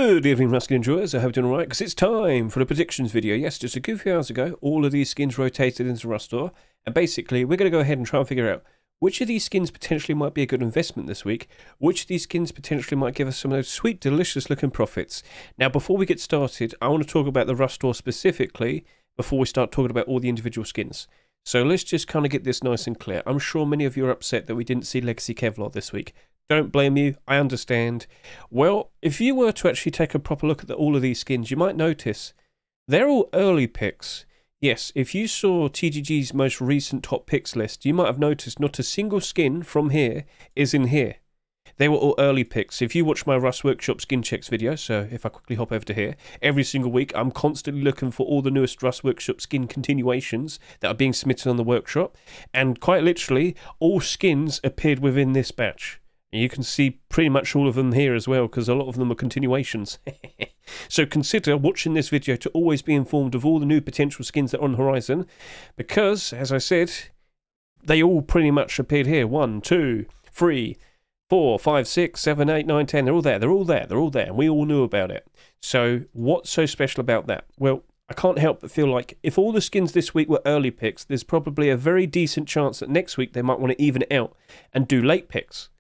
Good evening, Musky enjoyers. I hope you're doing alright, because it's time for the predictions video. Yes, just a few hours ago, all of these skins rotated into Rustor, and basically, we're going to go ahead and try and figure out which of these skins potentially might be a good investment this week, which of these skins potentially might give us some of those sweet, delicious-looking profits. Now, before we get started, I want to talk about the Rustor specifically, before we start talking about all the individual skins. So let's just kind of get this nice and clear. I'm sure many of you are upset that we didn't see Legacy Kevlar this week. Don't blame you, I understand. Well, if you were to actually take a proper look at all of these skins, you might notice they're all early picks. Yes, if you saw TGG's most recent top picks list, you might have noticed not a single skin from here is in here. They were all early picks. If you watch my Rust Workshop skin checks video, so if I quickly hop over to here, every single week I'm constantly looking for all the newest Rust Workshop skin continuations that are being submitted on the workshop, and quite literally, all skins appeared within this batch. You can see pretty much all of them here as well, because a lot of them are continuations. So consider watching this video to always be informed of all the new potential skins that are on the horizon, because, as I said, they all pretty much appeared here. 1, 2, 3, 4, 5, 6, 7, 8, 9, 10. They're all there, they're all there, they're all there, and we all knew about it. So what's so special about that? Well, I can't help but feel like if all the skins this week were early picks, there's probably a very decent chance that next week they might want to even it out and do late picks,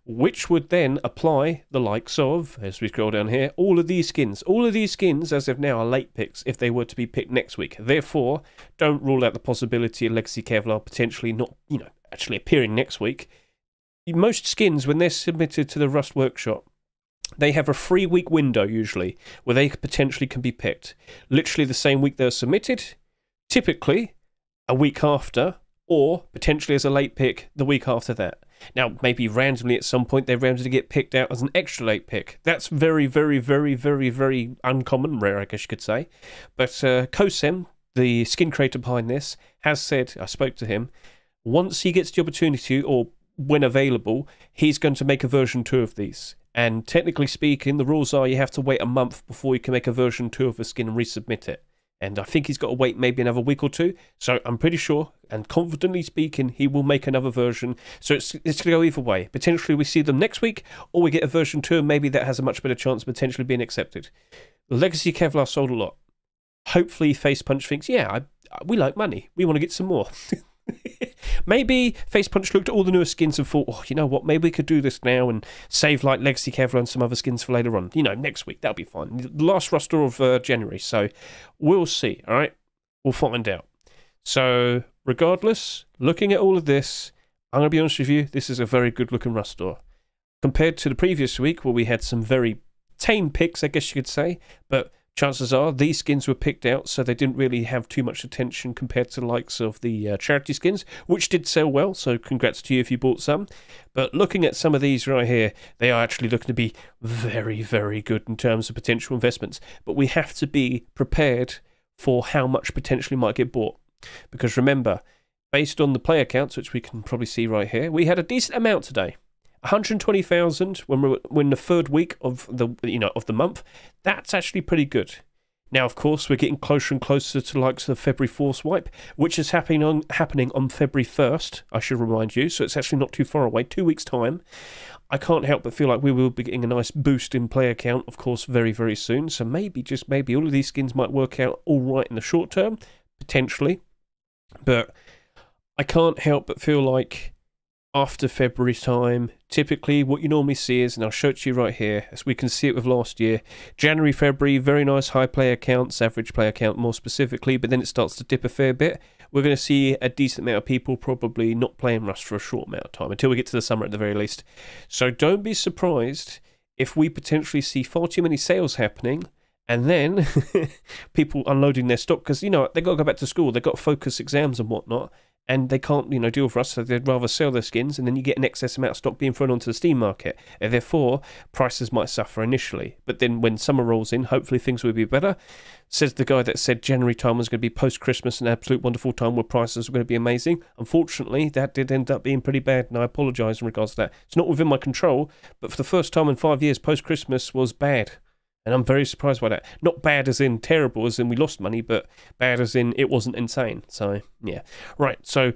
which would then apply the likes of, as we scroll down here, all of these skins. All of these skins, as of now, are late picks if they were to be picked next week. Therefore, don't rule out the possibility of Legacy Kevlar potentially not, actually appearing next week. Most skins, when they're submitted to the Rust Workshop, they have a 3-week window, usually, where they potentially can be picked. Literally the same week they're submitted, typically a week after, or potentially as a late pick the week after that. Now, maybe randomly at some point they're randomly to get picked out as an extra late pick. That's very, very, very, very, very uncommon, rare, I guess you could say. But Kosem, the skin creator behind this, has said, I spoke to him, once he gets the opportunity, or when available, he's going to make a version 2 of these. And technically speaking, the rules are you have to wait a month before you can make a version 2 of a skin and resubmit it. And I think he's got to wait maybe another week or two. So I'm pretty sure, and confidently speaking, he will make another version. So it's going to go either way. Potentially we see them next week, or we get a version 2, and maybe that has a much better chance of potentially being accepted. Legacy Kevlar sold a lot. Hopefully Face Punch thinks, yeah, we like money. We want to get some more. Maybe Face Punch looked at all the newer skins and thought, oh, you know what, maybe we could do this now and save like Legacy Kevlar and some other skins for later on. Next week, that'll be fine. The last roster of January, so we'll see, all right? We'll find out. So, regardless, looking at all of this, I'm going to be honest with you, this is a very good-looking roster. Compared to the previous week, where we had some very tame picks, I guess you could say, but chances are these skins were picked out, so they didn't really have too much attention compared to the likes of the charity skins, which did sell well, so congrats to you if you bought some. But looking at some of these right here, they are actually looking to be very, very good in terms of potential investments. But we have to be prepared for how much potentially might get bought. Because remember, based on the player counts, which we can probably see right here, we had a decent amount today. 120,000 when we're in the 3rd week of the month. That's actually pretty good. Now, of course, we're getting closer and closer to the likes of the February 4th swipe, which is happening on February 1st, I should remind you, so it's actually not too far away, 2 weeks' time. I can't help but feel like we will be getting a nice boost in player count, of course, very, very soon, so maybe, just maybe, all of these skins might work out all right in the short term, potentially, but I can't help but feel like after February time, typically what you normally see is, and I'll show it to you right here, as we can see it with last year, January, February, very nice high player counts, average player count more specifically, but then it starts to dip a fair bit. We're going to see a decent amount of people probably not playing Rust for a short amount of time, until we get to the summer at the very least. So don't be surprised if we potentially see far too many sales happening, and then people unloading their stock, because, they've got to go back to school, they've got focus exams and whatnot, and they can't, deal with Rust, so they'd rather sell their skins, and then you get an excess amount of stock being thrown onto the Steam market, and therefore prices might suffer initially. But then when summer rolls in, hopefully things will be better. Says the guy that said January time was going to be post-Christmas, an absolute wonderful time where prices were going to be amazing. Unfortunately, that did end up being pretty bad, and I apologise in regards to that. It's not within my control, but for the first time in 5 years, post-Christmas was bad. And I'm very surprised by that. Not bad as in terrible, as in we lost money, but bad as in it wasn't insane. So, yeah. Right, so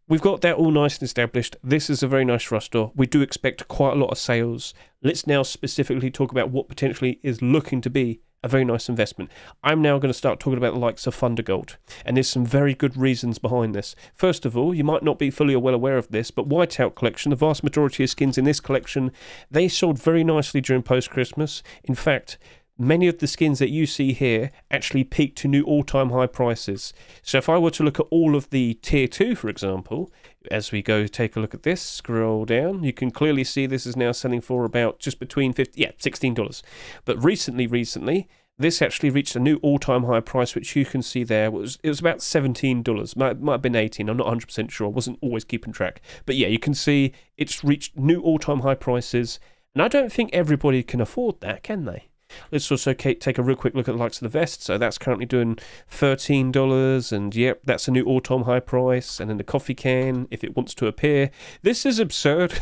we've got that all nice and established. This is a very nice roster. We do expect quite a lot of sales. Let's now specifically talk about what potentially is looking to be a very nice investment. I'm now going to start talking about the likes of Thundergold, and there's some very good reasons behind this. First of all, you might not be fully or well aware of this, but Whiteout collection, the vast majority of skins in this collection, they sold very nicely during post-Christmas. In fact, many of the skins that you see here actually peaked to new all-time high prices. So if I were to look at all of the Tier 2, for example, as we go take a look at this, scroll down, you can clearly see this is now selling for about just between $16. But recently, this actually reached a new all-time high price, which you can see there. It was about $17. Might have been 18. I'm not 100% sure. I wasn't always keeping track. But yeah, you can see it's reached new all-time high prices. And I don't think everybody can afford that, can they? Let's also take a real quick look at the likes of the vest. So that's currently doing $13, and yep, that's a new all-time high price. And then the coffee can, if it wants to appear. This is absurd.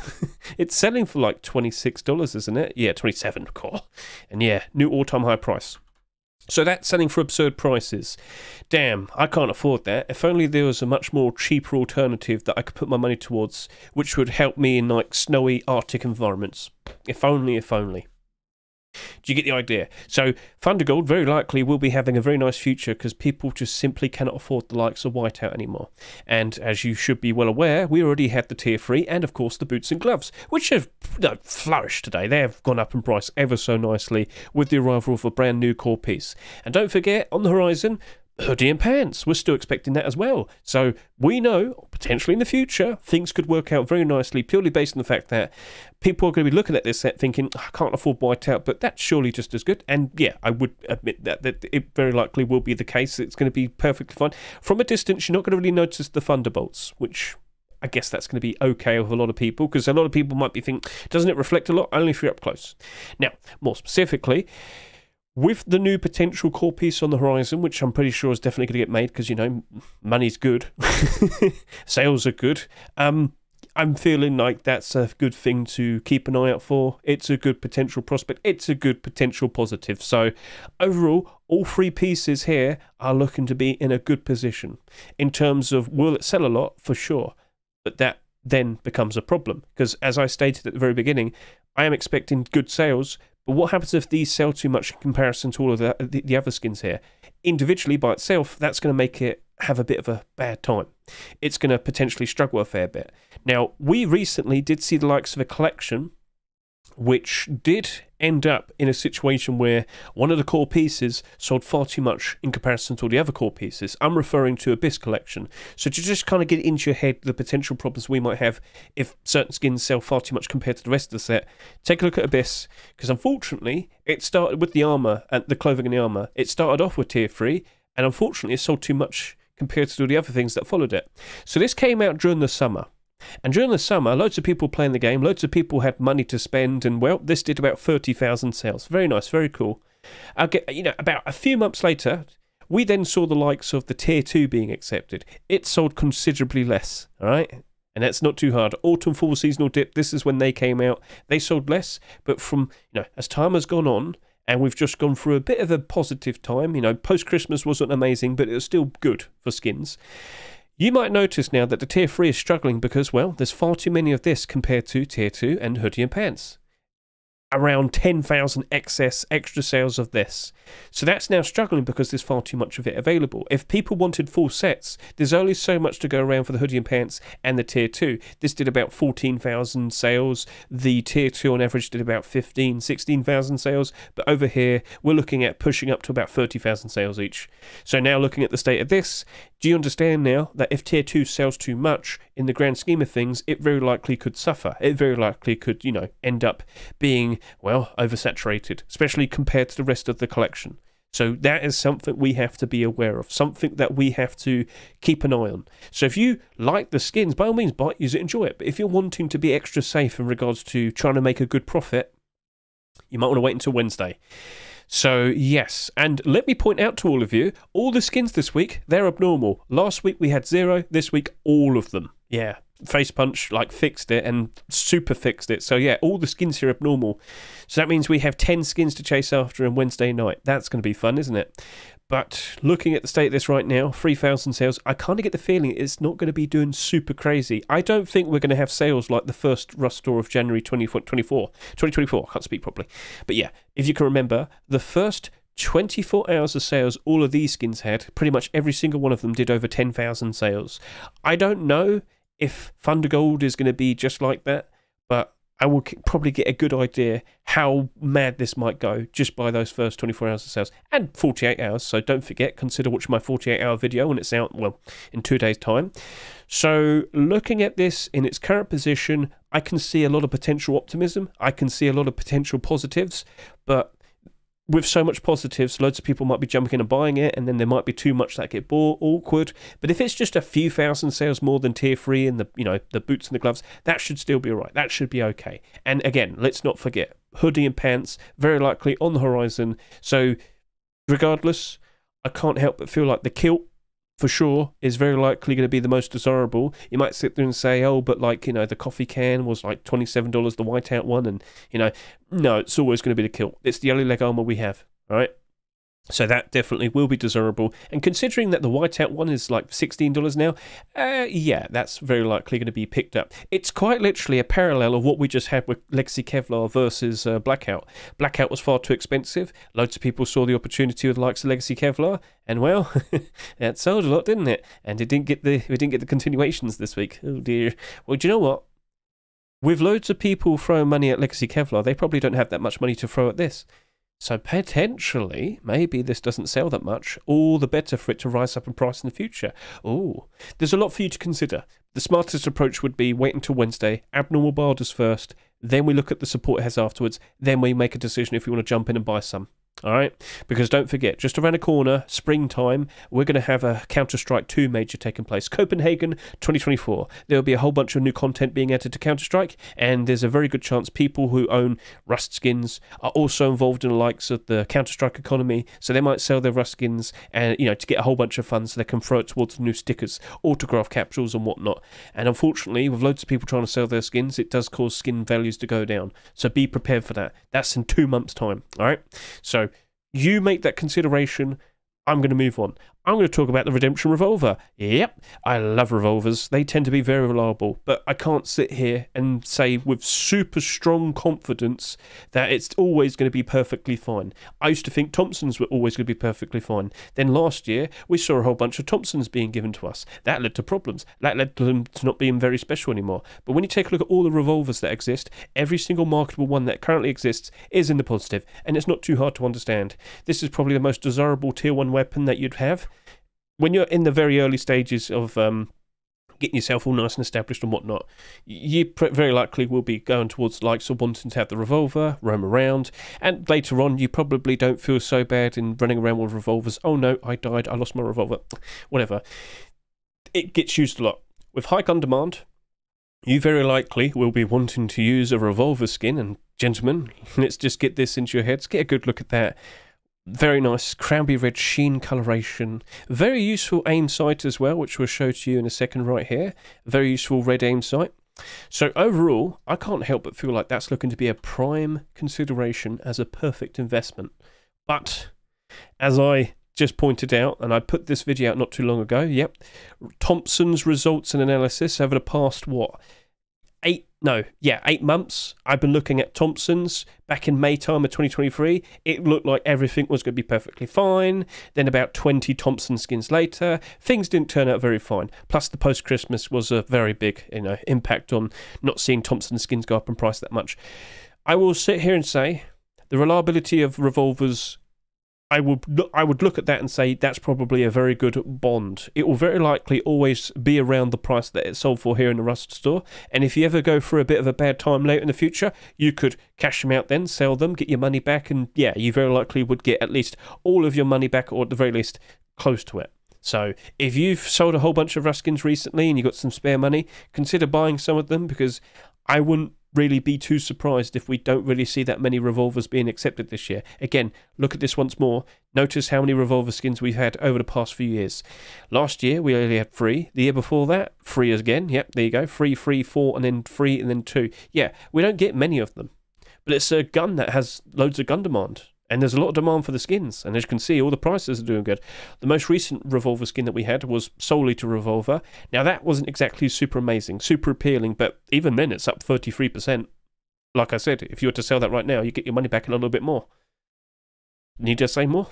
It's selling for like $26, isn't it? Yeah, 27, of course. And yeah, new all-time high price. So that's selling for absurd prices. Damn, I can't afford that. If only there was a much more cheaper alternative that I could put my money towards, which would help me in like snowy Arctic environments. If only, if only. Do you get the idea? So Thundergold very likely will be having a very nice future because people just simply cannot afford the likes of Whiteout anymore. And as you should be well aware, we already had the Tier 3 and of course the boots and gloves, which have flourished today. They have gone up in price ever so nicely with the arrival of a brand new core piece. And don't forget, on the horizon, hoodie and pants. We're still expecting that as well. So we know, potentially in the future, things could work out very nicely, purely based on the fact that people are going to be looking at this set thinking, I can't afford Whiteout, but that's surely just as good. And yeah, I would admit that it very likely will be the case. It's going to be perfectly fine. From a distance, you're not going to really notice the Thunderbolts, which I guess that's going to be okay with a lot of people, because a lot of people might be thinking, doesn't it reflect a lot? Only if you're up close. Now, more specifically, with the new potential core piece on the horizon, which I'm pretty sure is definitely going to get made because, you know, money's good. Sales are good. I'm feeling like that's a good thing to keep an eye out for. It's a good potential prospect. It's a good potential positive. So overall, all three pieces here are looking to be in a good position. In terms of will it sell a lot? For sure. But that then becomes a problem. Because as I stated at the very beginning, I am expecting good sales. But what happens if these sell too much in comparison to all of the other skins here? Individually, by itself, that's going to make it have a bit of a bad time. It's going to potentially struggle a fair bit. Now, we recently did see the likes of a collection which did end up in a situation where one of the core pieces sold far too much in comparison to all the other core pieces. I'm referring to Abyss collection. So to just kind of get into your head the potential problems we might have if certain skins sell far too much compared to the rest of the set, take a look at Abyss, because unfortunately it started with the armor and the clothing and the armor. It started off with Tier 3, and unfortunately it sold too much compared to all the other things that followed it. So this came out during the summer. And during the summer, loads of people playing the game, loads of people had money to spend, and well, this did about 30,000 sales. Very nice, very cool. About a few months later, we then saw the likes of the Tier 2 being accepted. It sold considerably less, all right? And that's not too hard. Autumn, fall, seasonal dip, this is when they came out. They sold less, but from, as time has gone on, and we've just gone through a bit of a positive time, post-Christmas wasn't amazing, but it was still good for skins. You might notice now that the Tier 3 is struggling because, well, there's far too many of this compared to Tier 2 and hoodie and pants. Around 10,000 extra sales of this. So that's now struggling because there's far too much of it available. If people wanted full sets, there's only so much to go around for the hoodie and pants and the Tier 2. This did about 14,000 sales. The Tier 2 on average did about 16,000 sales. But over here, we're looking at pushing up to about 30,000 sales each. So now looking at the state of this, do you understand now that if Tier 2 sells too much, in the grand scheme of things, it very likely could suffer. It very likely could, end up being, well, oversaturated, especially compared to the rest of the collection. So that is something we have to be aware of, something that we have to keep an eye on. So if you like the skins, by all means, buy it, use it, enjoy it. But if you're wanting to be extra safe in regards to trying to make a good profit, you might want to wait until Wednesday. So, yes, and let me point out to all of you, all the skins this week, they're abnormal. Last week we had 0, this week all of them. Yeah, face punch, like fixed it and super fixed it. So yeah, all the skins here are abnormal. So that means we have 10 skins to chase after on Wednesday night. That's going to be fun, isn't it? But looking at the state of this right now, 3,000 sales, I kind of get the feeling it's not going to be doing super crazy. I don't think we're going to have sales like the first Rust store of January 2024. I can't speak properly. But yeah, if you can remember, the first 24 hours of sales all of these skins had, pretty much every single one of them did over 10,000 sales. I don't know if Thundergold is going to be just like that, but I will probably get a good idea how mad this might go just by those first 24 hours of sales. And 48 hours, so don't forget, consider watching my 48-hour video when it's out, well, in 2 days' time. So looking at this in its current position, I can see a lot of potential optimism. I can see a lot of potential positives, but with so much positives, loads of people might be jumping in and buying it, and then there might be too much that get bought, awkward. But if it's just a few thousand sales more than tier 3 and the boots and the gloves, that should still be all right. That should be okay. And again, let's not forget, hoodie and pants, very likely on the horizon. So regardless, I can't help but feel like the kilt, for sure, is very likely going to be the most desirable. You might sit there and say, oh, but the coffee can was like $27, the whiteout one, and, no, it's always going to be the kilt. It's the only leg armor we have, all right? So that definitely will be desirable. And considering that the whiteout one is like $16 now, yeah, that's very likely going to be picked up. It's quite literally a parallel of what we just had with Legacy Kevlar versus Blackout. Blackout was far too expensive. Loads of people saw the opportunity with the likes of Legacy Kevlar, and well, that sold a lot, didn't it? And we didn't get the continuations this week. Oh dear. Well, do you know what? With loads of people throwing money at Legacy Kevlar, they probably don't have that much money to throw at this. So potentially, maybe this doesn't sell that much, all the better for it to rise up in price in the future. Oh, there's a lot for you to consider. The smartest approach would be wait until Wednesday, abnormal borders first, then we look at the support it has afterwards, then we make a decision if you want to jump in and buy some. All right, because don't forget, just around the corner, springtime, we're going to have a Counter-Strike 2 major taking place. Copenhagen 2024. There will be a whole bunch of new content being added to Counter-Strike, and there's a very good chance people who own Rust skins are also involved in the likes of the Counter-Strike economy, so they might sell their Rust skins and to get a whole bunch of funds so they can throw it towards the new stickers, autograph capsules and whatnot. And unfortunately, with loads of people trying to sell their skins, it does cause skin values to go down. So be prepared for that. That's in 2 months' time. All right, so you make that consideration. I'm going to move on. I'm going to talk about the Redemption Revolver. Yep, I love revolvers. They tend to be very reliable, but I can't sit here and say with super strong confidence that it's always going to be perfectly fine. I used to think Thompsons were always going to be perfectly fine. Then last year, we saw a whole bunch of Thompsons being given to us. That led to problems. That led to them to not being very special anymore. But when you take a look at all the revolvers that exist, every single marketable one that currently exists is in the positive, and it's not too hard to understand. This is probably the most desirable tier 1 weapon that you'd have. When you're in the very early stages of getting yourself all nice and established and whatnot, you very likely will be going towards the likes of wanting to have the revolver, roam around, and later on you probably don't feel so bad in running around with revolvers. Oh no, I died, I lost my revolver, whatever. It gets used a lot. With high gun demand, you very likely will be wanting to use a revolver skin, and gentlemen, let's just get this into your heads, get a good look at that. Very nice cranberry red sheen coloration. Very useful aim sight as well, which we'll show to you in a second right here. Very useful red aim sight. So overall, I can't help but feel like that's looking to be a prime consideration as a perfect investment. But as I just pointed out, and I put this video out not too long ago, yep, Thompson's results and analysis over the past, what, 8 months, I've been looking at Thompson's. Back in May time of 2023, it looked like everything was going to be perfectly fine. Then about 20 Thompson skins later, things didn't turn out very fine. Plus the post-Christmas was a very big impact on not seeing Thompson skins go up in price that much. I will sit here and say the reliability of revolvers, I would look at that and say that's probably a very good bond. It will very likely always be around the price that it's sold for here in the Rust store. And if you ever go through a bit of a bad time later in the future, you could cash them out then, sell them, get your money back, and yeah, you very likely would get at least all of your money back, or at the very least close to it. So if you've sold a whole bunch of Rust skins recently and you've got some spare money, consider buying some of them, because I wouldn't really be too surprised if we don't really see that many revolvers being accepted this year. Again, look at this once more. Notice how many revolver skins we've had over the past few years. Last year, we only had 3. The year before that, 3 again. Yep, there you go. 3, 3, 4, and then 3, and then 2. Yeah, we don't get many of them. But it's a gun that has loads of gun demand. And there's a lot of demand for the skins. And as you can see, all the prices are doing good. The most recent revolver skin that we had was solely to revolver. Now, that wasn't exactly super amazing, super appealing, but even then, it's up 33%. Like I said, if you were to sell that right now, you get your money back and a little bit more. Need to say more?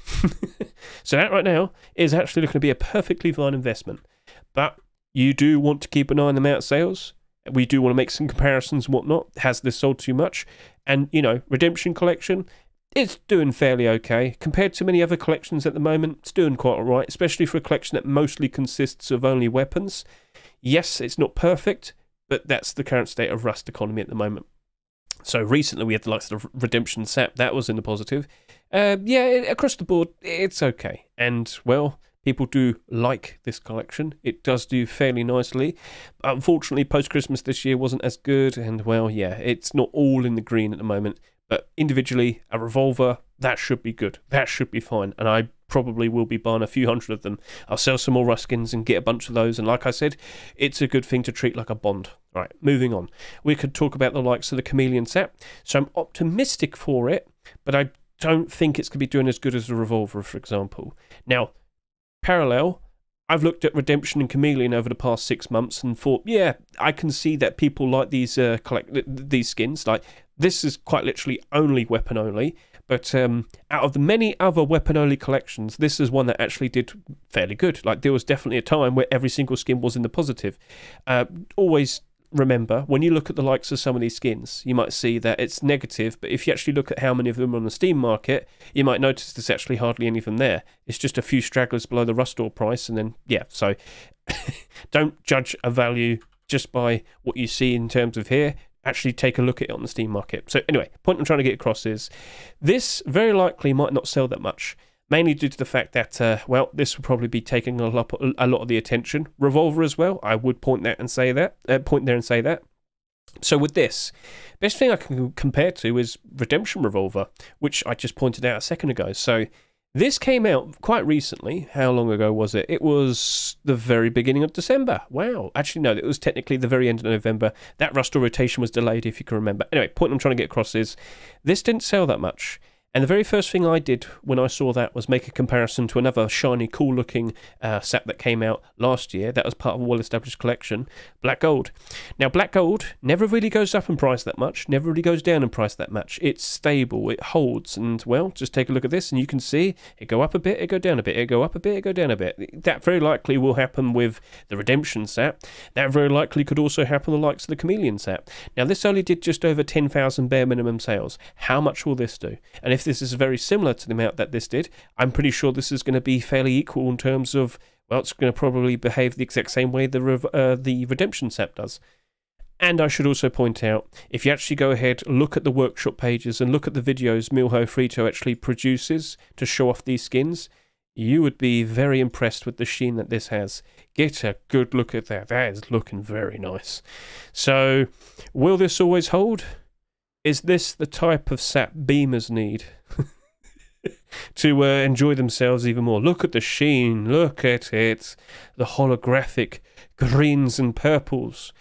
So that right now is actually looking to be a perfectly fine investment. But you do want to keep an eye on the amount of sales. We do want to make some comparisons and whatnot. Has this sold too much? And, you know, Redemption Collection, it's doing fairly okay. Compared to many other collections at the moment, it's doing quite alright, especially for a collection that mostly consists of only weapons. Yes, it's not perfect, but that's the current state of Rust economy at the moment. So recently we had the likes of Redemption SAP, that was in the positive. Yeah, across the board, it's okay. And, well, people do like this collection. It does do fairly nicely. Unfortunately, post-Christmas this year wasn't as good, and, well, yeah, it's not all in the green at the moment. But individually, a revolver, that should be good. That should be fine. And I probably will be buying a few hundred of them. I'll sell some more Rust skins and get a bunch of those. And like I said, it's a good thing to treat like a bond. Right, moving on. We could talk about the likes of the Chameleon SAP. So I'm optimistic for it, but I don't think it's going to be doing as good as the Revolver, for example. Now, parallel, I've looked at Redemption and Chameleon over the past 6 months and thought, yeah, I can see that people like these these skins. Like, this is quite literally only weapon only, but out of the many other weapon only collections, this is one that actually did fairly good. Like, there was definitely a time where every single skin was in the positive. Always remember, when you look at the likes of some of these skins, you might see that it's negative, but if you actually look at how many of them are on the Steam market, you might notice there's actually hardly any of them there. It's just a few stragglers below the Rust store price, and then, yeah, so don't judge a value just by what you see in terms of here. Actually take a look at it on the Steam market. So anyway, point I'm trying to get across is this very likely might not sell that much, mainly due to the fact that, well, this will probably be taking a lot of the attention. Revolver as well, I would point there and say that. So with this, best thing I can compare to is Redemption Revolver, which I just pointed out a second ago. So this came out quite recently. How long ago was it? It was the very beginning of December. Wow. Actually, no, it was technically the very end of November. That Rust rotation was delayed, if you can remember. Anyway, point I'm trying to get across is this didn't sell that much. And the very first thing I did when I saw that was make a comparison to another shiny, cool-looking SAP that came out last year. That was part of a well-established collection, Black Gold. Now, Black Gold never really goes up in price that much, never really goes down in price that much. It's stable, it holds, and, well, just take a look at this, and you can see it go up a bit, it go down a bit, it go up a bit, it go down a bit. That very likely will happen with the Redemption SAP. That very likely could also happen with the likes of the Chameleon SAP. Now, this only did just over 10,000 bare minimum sales. How much will this do? And if this is very similar to the amount that this did, I'm pretty sure this is going to be fairly equal in terms of, well, it's going to probably behave the exact same way the Redemption SAP does. And I should also point out, if you actually go ahead, look at the workshop pages and look at the videos Milho Frito actually produces to show off these skins, you would be very impressed with the sheen that this has. Get a good look at that. That is looking very nice. So, will this always hold? Is this the type of SAP beamers need to enjoy themselves even more? Look at the sheen, look at it, the holographic greens and purples.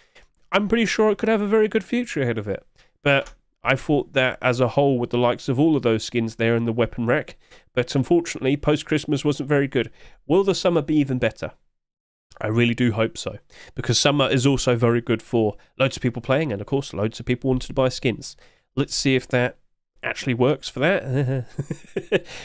I'm pretty sure it could have a very good future ahead of it. But I thought that as a whole, with the likes of all of those skins there in the weapon rack, but unfortunately, post-Christmas wasn't very good. Will the summer be even better? I really do hope so, because summer is also very good for loads of people playing, and of course loads of people wanted to buy skins. Let's see if that actually works for that.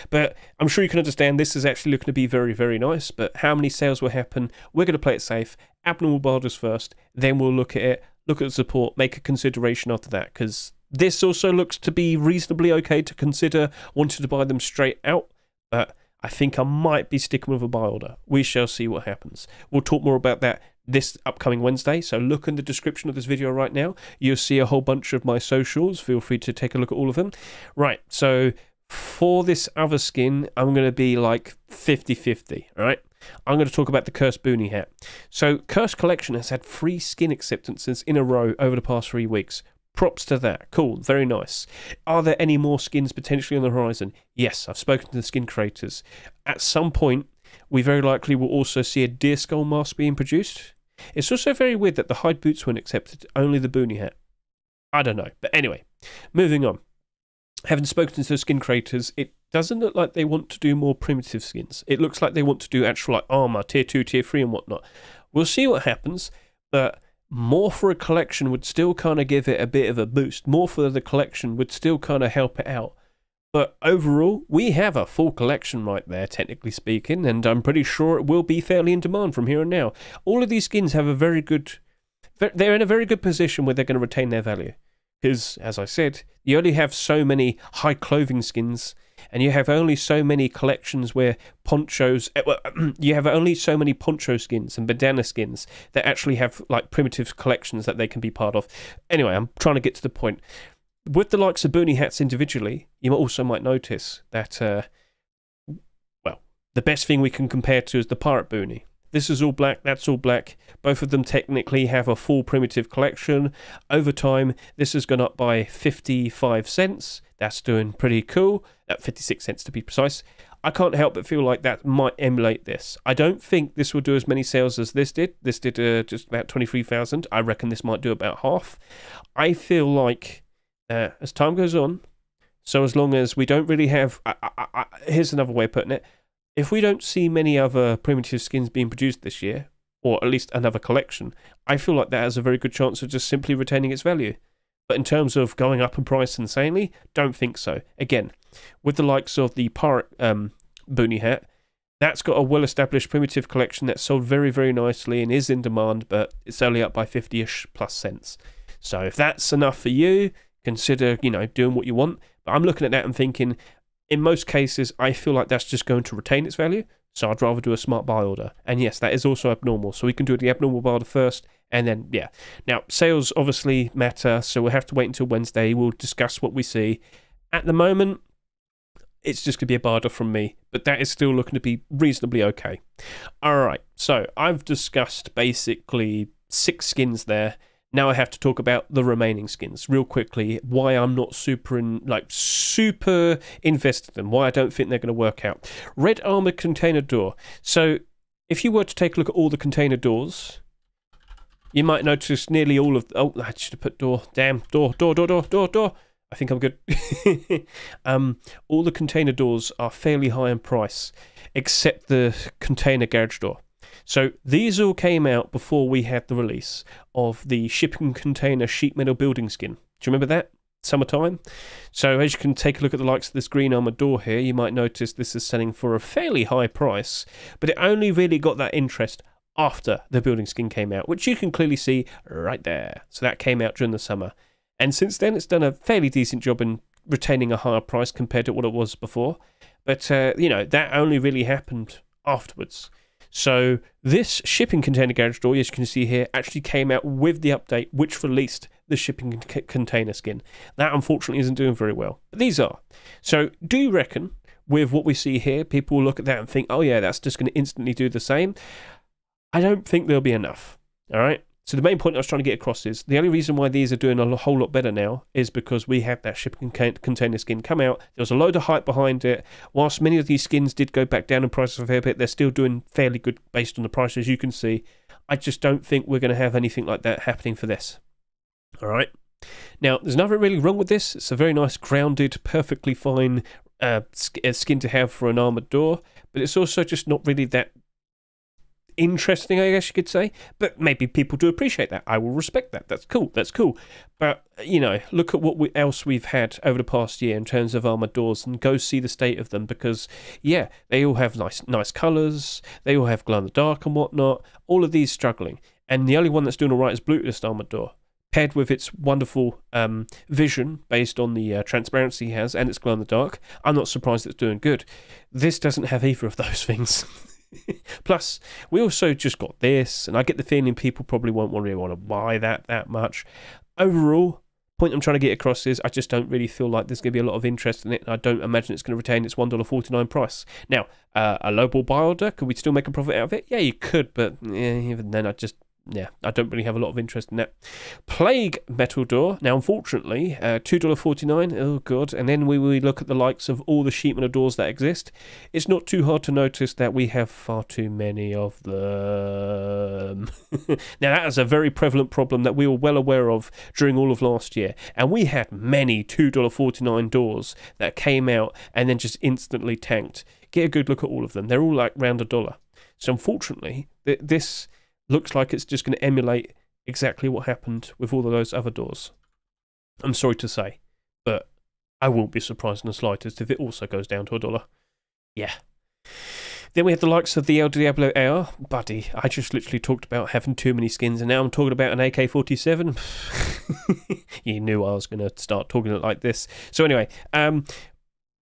But I'm sure you can understand this is actually looking to be very, very nice, but how many sales will happen? We're going to play it safe, abnormal borders first, then we'll look at it, look at the support, make a consideration after that, because this also looks to be reasonably okay to consider wanting to buy them straight out, but I think I might be sticking with a buy order. We shall see what happens. We'll talk more about that this upcoming Wednesday, so look in the description of this video right now. You'll see a whole bunch of my socials. Feel free to take a look at all of them. Right, so for this other skin, I'm going to be like 50-50, all right? I'm going to talk about the Cursed Boonie Hat. So Cursed Collection has had 3 skin acceptances in a row over the past 3 weeks. props to that. Cool, very nice. Are there any more skins potentially on the horizon? Yes, I've spoken to the skin creators. At some point, we very likely will also see a deer skull mask being produced. It's also very weird that the hide boots weren't accepted, only the Boonie Hat. I don't know. But anyway, moving on. Having spoken to the skin creators, it doesn't look like they want to do more primitive skins. It looks like they want to do actual like armor, tier 2, tier 3 and whatnot. We'll see what happens, but more for a collection would still kind of give it a bit of a boost. More for the collection would still kind of help it out. But overall, we have a full collection right there, technically speaking, and I'm pretty sure it will be fairly in demand from here on now. All of these skins have a very good... They're in a very good position where they're going to retain their value. Because, as I said, you only have so many high clothing skins, and you have only so many collections where ponchos... you have only so many poncho skins and bandana skins that actually have like primitive collections that they can be part of. Anyway, I'm trying to get to the point. With the likes of Boonie Hats individually, you also might notice that, well, the best thing we can compare to is the Pirate Boonie. This is all black, that's all black. Both of them technically have a full primitive collection. Over time, this has gone up by 55 cents. That's doing pretty cool. 56 cents to be precise. I can't help but feel like that might emulate this. I don't think this will do as many sales as this did. This did just about 23,000. I reckon this might do about half. I feel like as time goes on, so as long as we don't really have... here's another way of putting it. If we don't see many other primitive skins being produced this year, or at least another collection, I feel like that has a very good chance of just simply retaining its value. But in terms of going up in price insanely, don't think so. Again, with the likes of the Pirate Boonie Hat, that's got a well-established primitive collection that's sold very, very nicely and is in demand, but it's only up by 50-ish plus cents. So if that's enough for you, consider, you know, doing what you want. But I'm looking at that and thinking... In most cases, I feel like that's just going to retain its value, so I'd rather do a smart buy order. And yes, that is also abnormal, so we can do the abnormal buy order first, and then, yeah. Now, sales obviously matter, so we'll have to wait until Wednesday. We'll discuss what we see. At the moment, it's just going to be a buy order from me, but that is still looking to be reasonably okay. Alright, so I've discussed basically 6 skins there. Now I have to talk about the remaining skins real quickly, why I'm not super invested in them, why I don't think they're going to work out. Red Armored Container Door. So if you were to take a look at all the container doors, you might notice nearly all of... Oh, I should have put door. Damn, door. I think I'm good. All the container doors are fairly high in price, except the container garage door. So these all came out before we had the release of the shipping container sheet metal building skin. Do you remember that? Summertime? So as you can take a look at the likes of this green armored door here, you might notice this is selling for a fairly high price, but it only really got that interest after the building skin came out, which you can clearly see right there. So that came out during the summer. And since then, it's done a fairly decent job in retaining a higher price compared to what it was before. But, you know, that only really happened afterwards. So this shipping container garage door, as you can see here, actually came out with the update which released the shipping container skin. That unfortunately isn't doing very well, but these are. So do you reckon with what we see here, people will look at that and think, oh yeah, that's just going to instantly do the same? I don't think there'll be enough, all right? So the main point I was trying to get across is the only reason why these are doing a whole lot better now is because we had that shipping container skin come out. There was a load of hype behind it. Whilst many of these skins did go back down in price a fair bit, they're still doing fairly good based on the prices you can see. I just don't think we're going to have anything like that happening for this. All right. Now, there's nothing really wrong with this. It's a very nice, grounded, perfectly fine skin to have for an armoured door, but it's also just not really that interesting, I guess you could say, but maybe people do appreciate that. I will respect that. That's cool. That's cool. But, you know, look at what else we've had over the past year in terms of armored doors and go see the state of them because, yeah, they all have nice colours. They all have glow in the dark and whatnot. All of these struggling. And the only one that's doing all right is Bluetooth armored door. Paired with its wonderful vision based on the transparency it has and its glow in the dark, I'm not surprised it's doing good. This doesn't have either of those things. Plus, we also just got this, and I get the feeling people probably won't really want to buy that much. Overall, point I'm trying to get across is I just don't really feel like there's going to be a lot of interest in it, and I don't imagine it's going to retain its $1.49 price. Now, a lowball buy order, could we still make a profit out of it? Yeah, you could, but yeah, even then, yeah, I don't really have a lot of interest in that. Plague Metal Door. Now, unfortunately, $2.49. Oh, God. And then we look at the likes of all the sheet metal doors that exist. It's not too hard to notice that we have far too many of them. Now, that is a very prevalent problem that we were well aware of during all of last year. And we had many $2.49 doors that came out and then just instantly tanked. Get a good look at all of them. They're all like round $1. So, unfortunately, this looks like it's just going to emulate exactly what happened with all of those other doors. I'm sorry to say, but I won't be surprised in the slightest if it also goes down to $1. Yeah. Then we have the likes of the El Diablo AR. Buddy, I just literally talked about having too many skins, and now I'm talking about an AK-47. You knew I was going to start talking it like this. So anyway,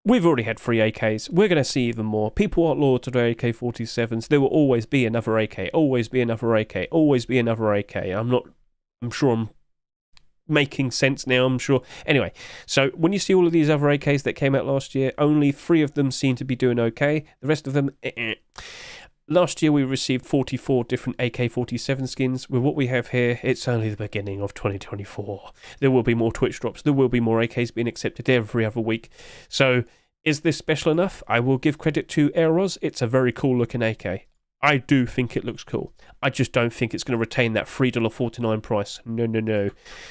we've already had 3 AKs. We're going to see even more. People aren't loyal to their AK-47s. There will always be another AK. Always be another AK. Always be another AK. I'm sure I'm making sense now, I'm sure. Anyway, so when you see all of these other AKs that came out last year, only 3 of them seem to be doing okay. The rest of them, Last year we received 44 different AK-47 skins. With what we have here, it's only the beginning of 2024. There will be more Twitch drops. There will be more AKs being accepted every other week. So, is this special enough? I will give credit to Aeros. It's a very cool looking AK. I do think it looks cool. I just don't think it's going to retain that $3.49 price. No.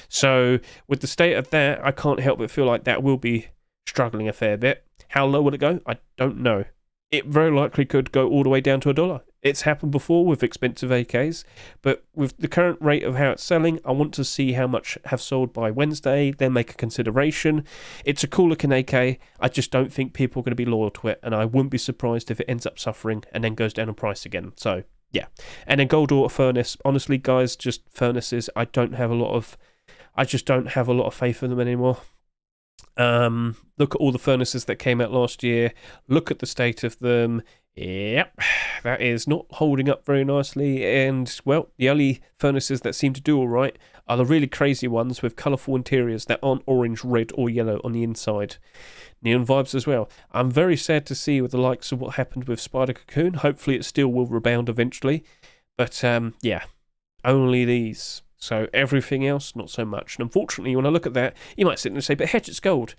So, with the state of that, I can't help but feel like that will be struggling a fair bit. How low will it go? I don't know. It very likely could go all the way down to $1. It's happened before with expensive AKs, but with the current rate of how it's selling, I want to see how much have sold by Wednesday, then make a consideration. It's a cool looking AK, I just don't think people are going to be loyal to it, and I wouldn't be surprised if it ends up suffering and then goes down in price again. So, yeah. And then Gold Auto Furnace, honestly guys, just furnaces, I just don't have a lot of faith in them anymore. Look at all the furnaces that came out last year. Look at the state of them. Yep, that is not holding up very nicely. And, well, the only furnaces that seem to do all right are the really crazy ones with colourful interiors that aren't orange, red or yellow on the inside. Neon vibes as well. I'm very sad to see with the likes of what happened with Spider Cocoon. Hopefully it still will rebound eventually. But, yeah, only these. So everything else, not so much. And unfortunately, when I look at that, you might sit there and say, but Hedge, it's gold.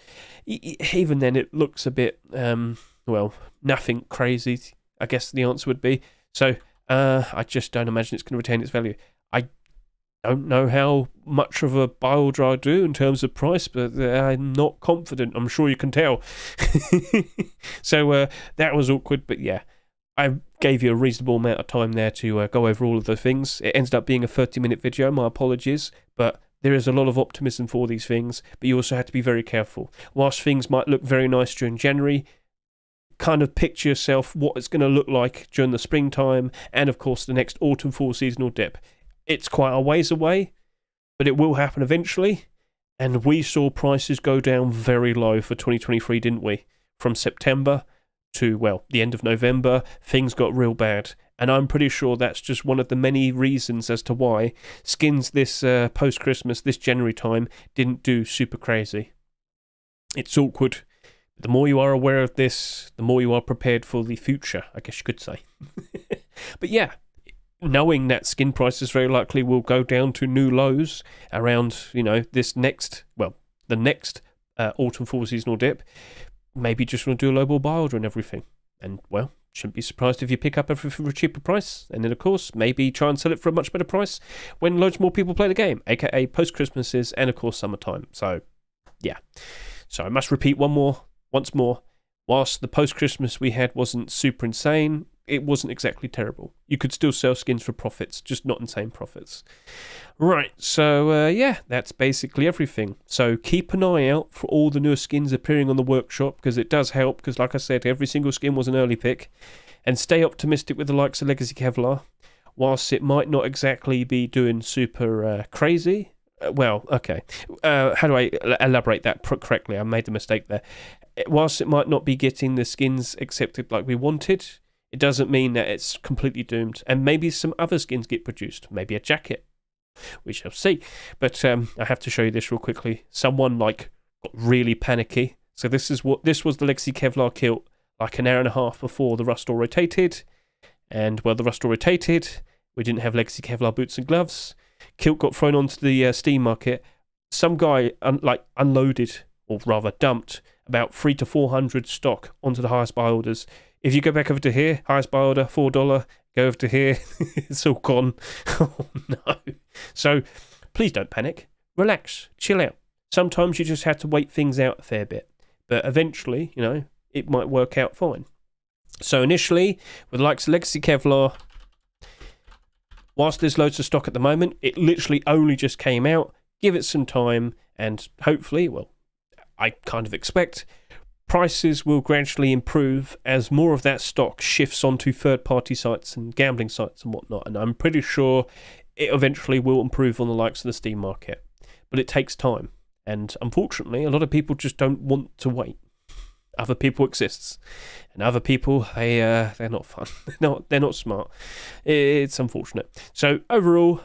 Even then, it looks a bit, well, nothing crazy, I guess the answer would be. So I just don't imagine it's going to retain its value. I don't know how much of a build I do in terms of price, but I'm not confident. I'm sure you can tell. So that was awkward, but yeah. I gave you a reasonable amount of time there to go over all of the things. It ended up being a 30-minute video, my apologies, but there is a lot of optimism for these things, but you also have to be very careful. Whilst things might look very nice during January, kind of picture yourself what it's going to look like during the springtime and, of course, the next autumn-fall seasonal dip. It's quite a ways away, but it will happen eventually, and we saw prices go down very low for 2023, didn't we? From September to, well, the end of November, things got real bad. And I'm pretty sure that's just one of the many reasons as to why skins this post-Christmas, this January time, didn't do super crazy. It's awkward. The more you are aware of this, the more you are prepared for the future, I guess you could say. But yeah, knowing that skin prices very likely will go down to new lows around, you know, this next, well, the next autumn-fall seasonal dip, maybe just want to do a lowball buy order and everything. And, well, shouldn't be surprised if you pick up everything for a cheaper price. And then, of course, maybe try and sell it for a much better price when loads more people play the game, aka post-Christmases and, of course, summertime. So, yeah. So I must repeat once more, whilst the post-Christmas we had wasn't super insane, it wasn't exactly terrible. You could still sell skins for profits, just not insane profits. Right, so yeah, that's basically everything. So keep an eye out for all the newer skins appearing on the workshop, because it does help, because like I said, every single skin was an early pick. And stay optimistic with the likes of Legacy Kevlar. Whilst it might not exactly be doing super crazy, well, okay. How do I elaborate that correctly? I made a mistake there. Whilst it might not be getting the skins accepted like we wanted, it doesn't mean that it's completely doomed. And maybe some other skins get produced. Maybe a jacket. We shall see. But I have to show you this real quickly. Someone got really panicky. So this was the Legacy Kevlar kilt like an hour and a half before the Rust All rotated. And well, the Rust All rotated. We didn't have legacy Kevlar boots and gloves. Kilt got thrown onto the Steam market. Some guy unloaded, or rather dumped, about 300 to 400 stock onto the highest buy orders. If you go back over to here, highest buy order, $4, go over to here, it's all gone. Oh no. So please don't panic. Relax, chill out. Sometimes you just have to wait things out a fair bit. But eventually, you know, it might work out fine. So initially, with the likes of legacy Kevlar, whilst there's loads of stock at the moment, it literally only just came out. Give it some time, and hopefully, well, I kind of expect prices will gradually improve as more of that stock shifts onto third-party sites and gambling sites and whatnot. And I'm pretty sure it eventually will improve on the likes of the Steam market. But it takes time. And unfortunately, a lot of people just don't want to wait. Other people exists, and other people they're not fun. they're not smart. It's unfortunate. So overall,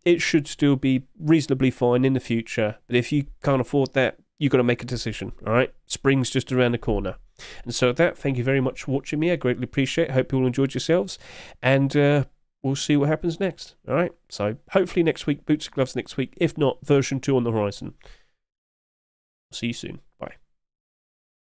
it should still be reasonably fine in the future. But if you can't afford that, you've got to make a decision. All right, spring's just around the corner. And so with that, thank you very much for watching me. I greatly appreciate it. Hope you all enjoyed yourselves, and we'll see what happens next. All right. So hopefully next week, boots and gloves next week. If not, version 2 on the horizon. See you soon.